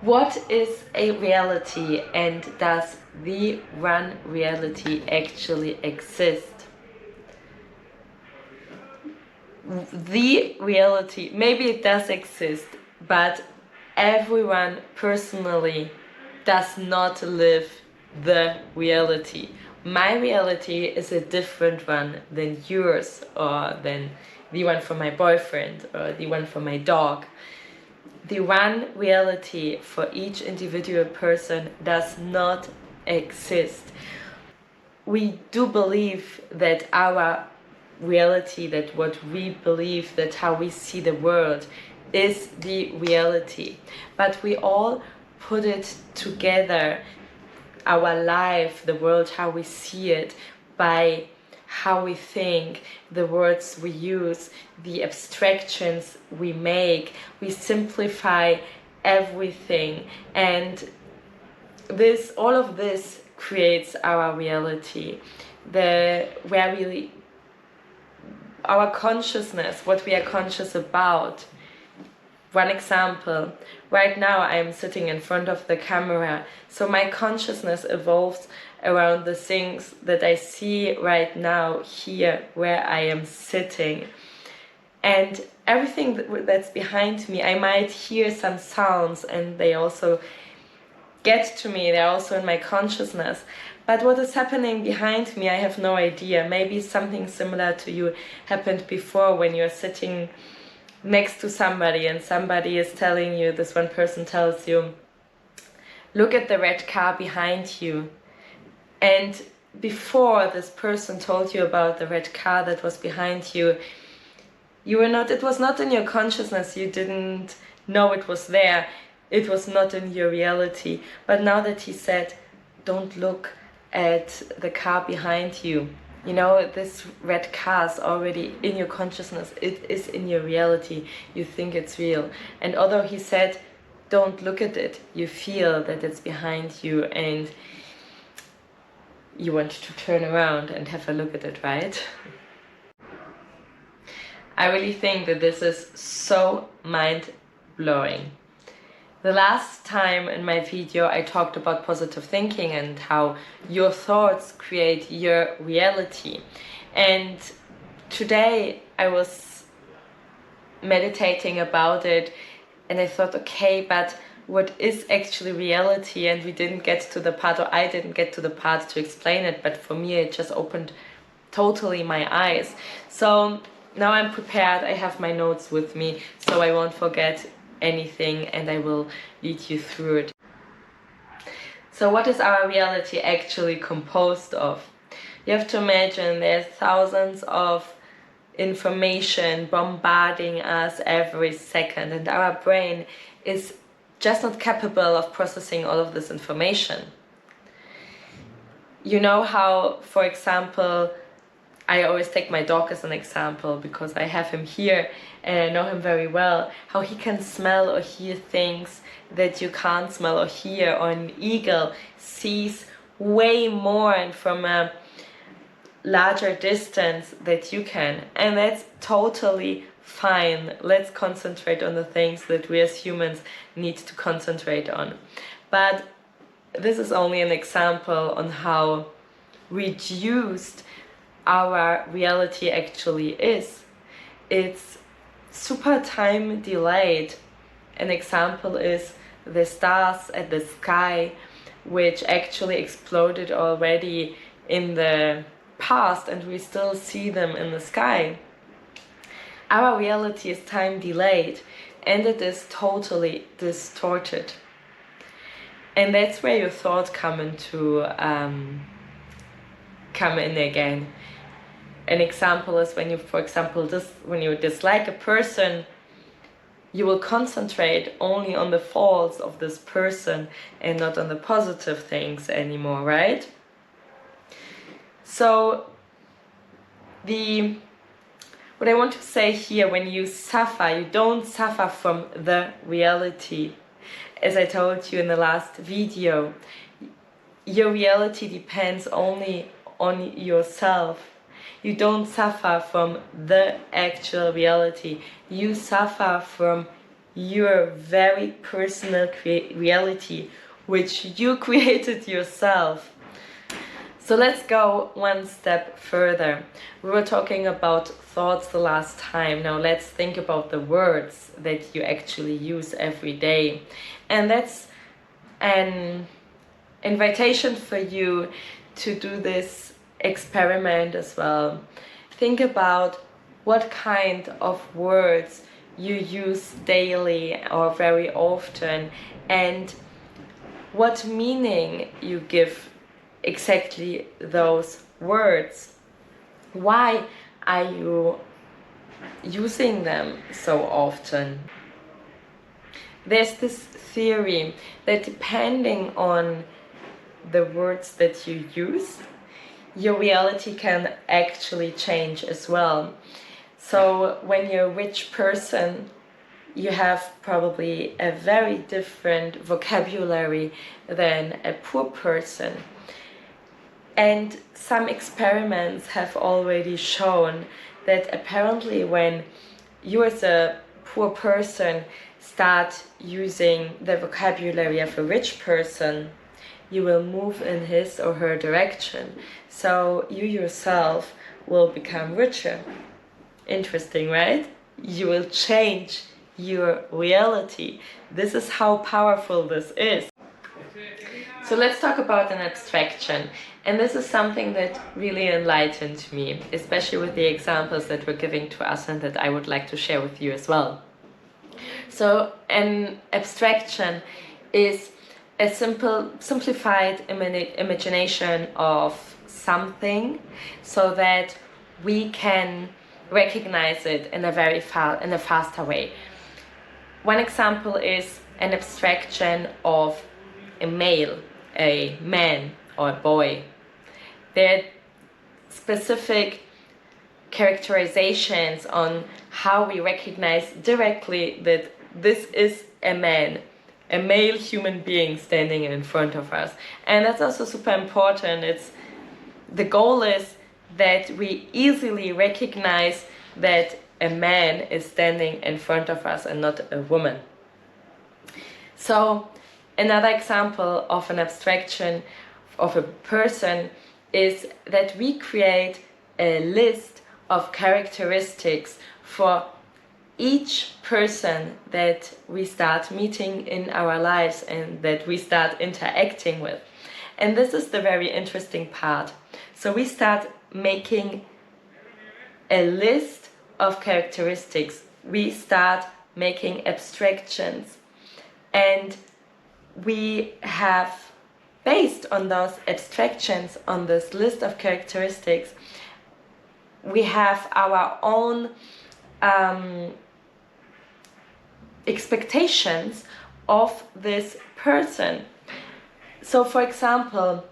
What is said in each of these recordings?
What is a reality, and does the one reality actually exist? The reality, maybe it does exist, but everyone personally does not live the reality. My reality is a different one than yours, or than the one for my boyfriend, or the one for my dog. The one reality for each individual person does not exist. We do believe that our reality, that what we believe, that how we see the world is the reality. But we all put it together, our life, the world, how we see it, by how we think, the words we use, the abstractions we make. We simplify everything, and all of this creates our reality, our consciousness, what we are conscious about. One example, right now I am sitting in front of the camera, so my consciousness evolves around the things that I see right now here where I am sitting. And everything that's behind me, I might hear some sounds and they also get to me, they're also in my consciousness. But what is happening behind me, I have no idea. Maybe something similar to you happened before, when you're sitting next to somebody and somebody is telling you, this one person tells you, look at the red car behind you. And before this person told you about the red car that was behind you, it was not in your consciousness, you didn't know it was there, it was not in your reality. But now that he said, don't look at the car behind you, you know, this red car is already in your consciousness, it is in your reality, you think it's real. And although he said, don't look at it, you feel that it's behind you and you want to turn around and have a look at it, right? I really think that this is so mind-blowing. The last time in my video I talked about positive thinking and how your thoughts create your reality. And today I was meditating about it and I thought, okay, but what is actually reality? And we didn't get to the part, or I didn't get to the part to explain it, but for me it just opened totally my eyes. So now I'm prepared, I have my notes with me, so I won't forget anything and I will lead you through it. So what is our reality actually composed of? You have to imagine there's thousands of information bombarding us every second, and our brain is just not capable of processing all of this information. You know how, for example, I always take my dog as an example because I have him here and I know him very well, how he can smell or hear things that you can't smell or hear, or an eagle sees way more and from a larger distance that you can, and that's totally fine. Let's concentrate on the things that we as humans need to concentrate on. But this is only an example on how reduced our reality actually is. It's super time delayed. An example is the stars at the sky, which actually exploded already in the past and we still see them in the sky. Our reality is time delayed and it is totally distorted. And that's where your thoughts come in again. An example is when you, for example, when you dislike a person, you will concentrate only on the faults of this person and not on the positive things anymore, right? So what I want to say here, when you suffer, you don't suffer from the reality. As I told you in the last video, your reality depends only on yourself. You don't suffer from the actual reality. You suffer from your very personal reality, which you created yourself. So let's go one step further. We were talking about thoughts the last time. Now let's think about the words that you actually use every day. And that's an invitation for you to do this experiment as well. Think about what kind of words you use daily or very often, and what meaning you give exactly those words. Why are you using them so often? There's this theory that depending on the words that you use, your reality can actually change as well. So when you're a rich person, you have probably a very different vocabulary than a poor person. And some experiments have already shown that apparently when you as a poor person start using the vocabulary of a rich person, you will move in his or her direction. So you yourself will become richer. Interesting, right? You will change your reality. This is how powerful this is. So let's talk about an abstraction. And this is something that really enlightened me, especially with the examples that were giving to us and that I would like to share with you as well. So an abstraction is a simplified imagination of something so that we can recognize it in a very faster way. One example is an abstraction of a male, a man or a boy. There are specific characterizations on how we recognize directly that this is a man, a male human being standing in front of us. And that's also super important. The goal is that we easily recognize that a man is standing in front of us and not a woman. So another example of an abstraction of a person is that we create a list of characteristics for each person that we start meeting in our lives and that we start interacting with. And this is the very interesting part. So we start making a list of characteristics. We start making abstractions. And we have, based on those abstractions, on this list of characteristics, we have our own expectations of this person. So for example,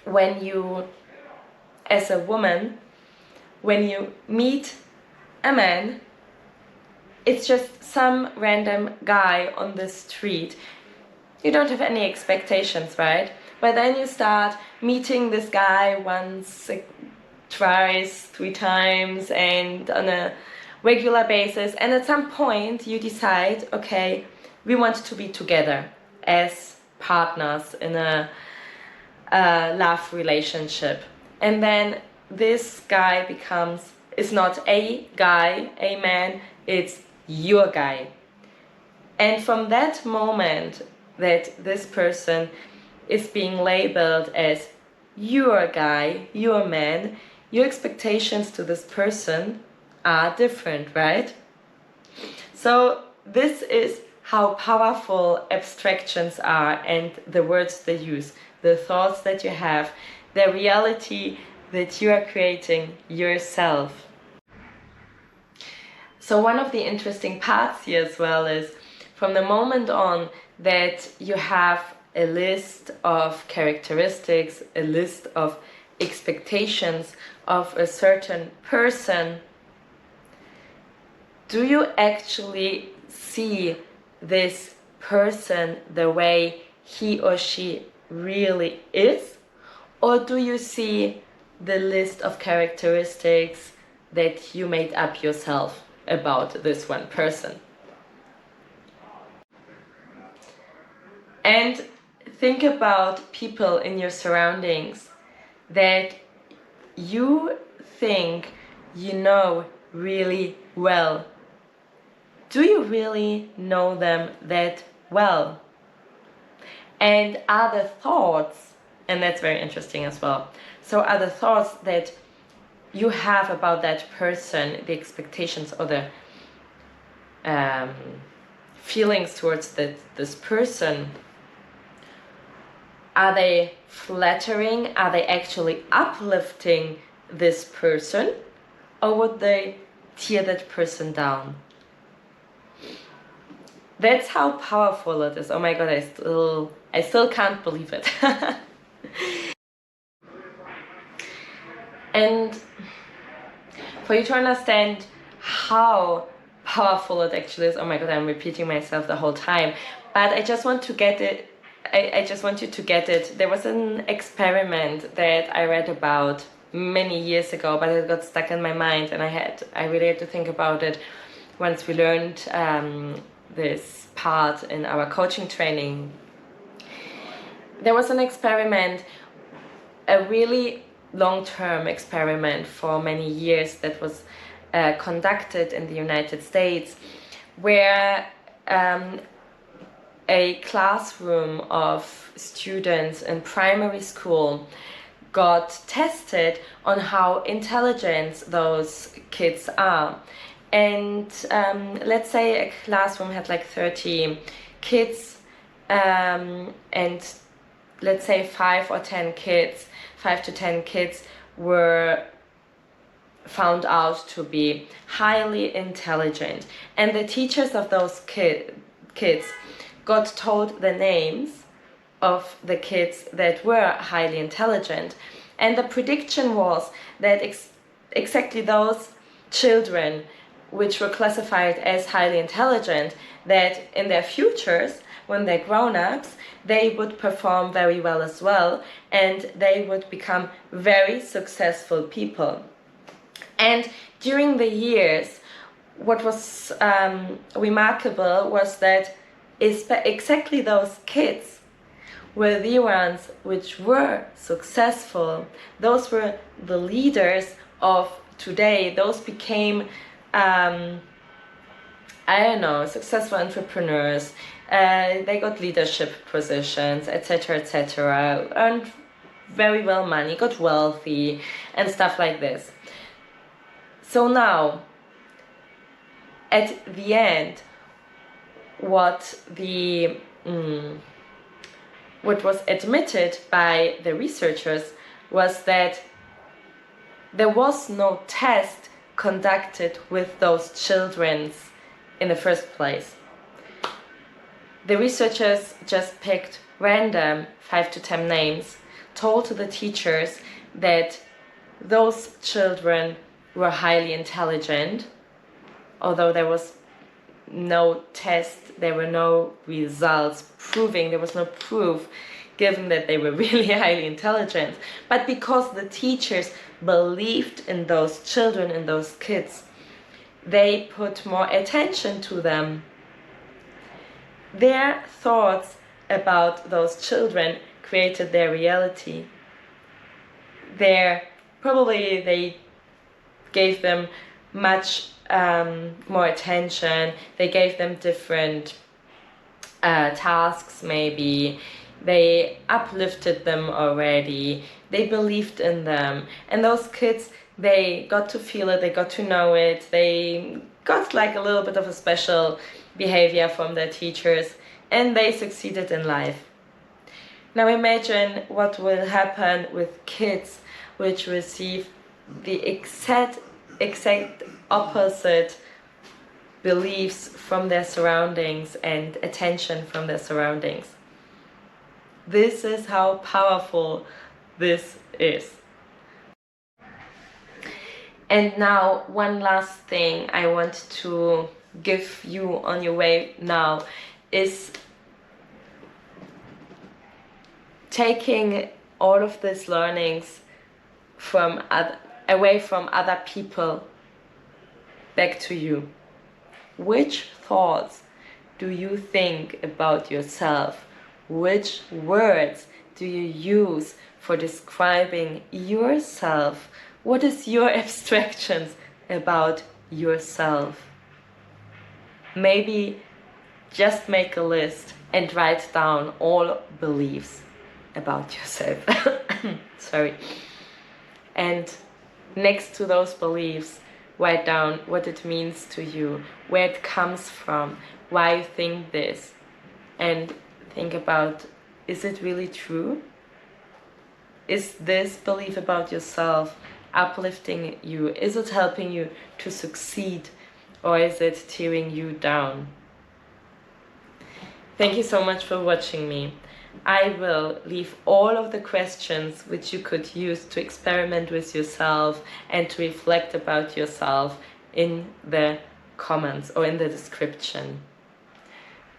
when you, as a woman, when you meet a man, it's just some random guy on the street. You don't have any expectations, right? But then you start meeting this guy once, twice, 3 times, and on a regular basis, and at some point you decide, okay, we want to be together as partners in a love relationship. And then this guy is not a guy, a man, it's your guy. And from that moment that this person is being labeled as your guy, your man, your expectations to this person are different, right? So this is how powerful abstractions are, and the words they use, the thoughts that you have, the reality that you are creating yourself. So one of the interesting parts here as well is from the moment on that you have a list of characteristics, a list of expectations of a certain person, do you actually see this person the way he or she really is? Or do you see the list of characteristics that you made up yourself about this one person? And think about people in your surroundings that you think you know really well. Do you really know them that well? And are the thoughts, and that's very interesting as well, so are the thoughts that you have about that person, the expectations or the feelings towards this person, are they flattering? Are they actually uplifting this person? Or would they tear that person down? That's how powerful it is. Oh my god, I still can't believe it. And for you to understand how powerful it actually is, oh my god, I'm repeating myself the whole time, but I just want to get it, I just want you to get it. There was an experiment that I read about many years ago, but it got stuck in my mind, and I really had to think about it once we learned this part in our coaching training. There was an experiment, a really long-term experiment for many years that was conducted in the United States, where a classroom of students in primary school got tested on how intelligent those kids are. And let's say a classroom had like 30 kids, and let's say 5 to 10 kids were found out to be highly intelligent. And the teachers of those kids got told the names of the kids that were highly intelligent. And the prediction was that exactly those children which were classified as highly intelligent, that in their futures, when they're grown-ups, they would perform very well as well, and they would become very successful people. And during the years, what was remarkable was that exactly those kids were the ones which were successful. Those were the leaders of today. Those became successful entrepreneurs. They got leadership positions, etc., etc., earned very well money, got wealthy, and stuff like this. So now, at the end, what was admitted by the researchers was that there was no test conducted with those children in the first place. The researchers just picked random 5 to 10 names, told to the teachers that those children were highly intelligent, although there was no test, there were no results proving, there was no proof given that they were really highly intelligent. But because the teachers believed in those children, in those kids, they put more attention to them. Their thoughts about those children created their reality. They gave them much more attention. They gave them different tasks, maybe. They uplifted them already. They believed in them. And those kids, they got to feel it, they got to know it. They got like a little bit of a special behavior from their teachers, and they succeeded in life. Now imagine what will happen with kids which receive the exact opposite beliefs from their surroundings and attention from their surroundings. This is how powerful this is. And now, one last thing I want to give you on your way now is taking all of these learnings away from other people back to you. Which thoughts do you think about yourself Which words do you use for describing yourself? What is your abstractions about yourself? Maybe just make a list and write down all beliefs about yourself. Sorry. And next to those beliefs, write down what it means to you, where it comes from, why you think this, and think about, is it really true? Is this belief about yourself uplifting you? Is it helping you to succeed, or is it tearing you down? Thank you so much for watching me. I will leave all of the questions which you could use to experiment with yourself and to reflect about yourself in the comments or in the description.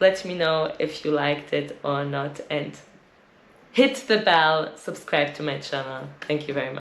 Let me know if you liked it or not, and hit the bell, subscribe to my channel. Thank you very much.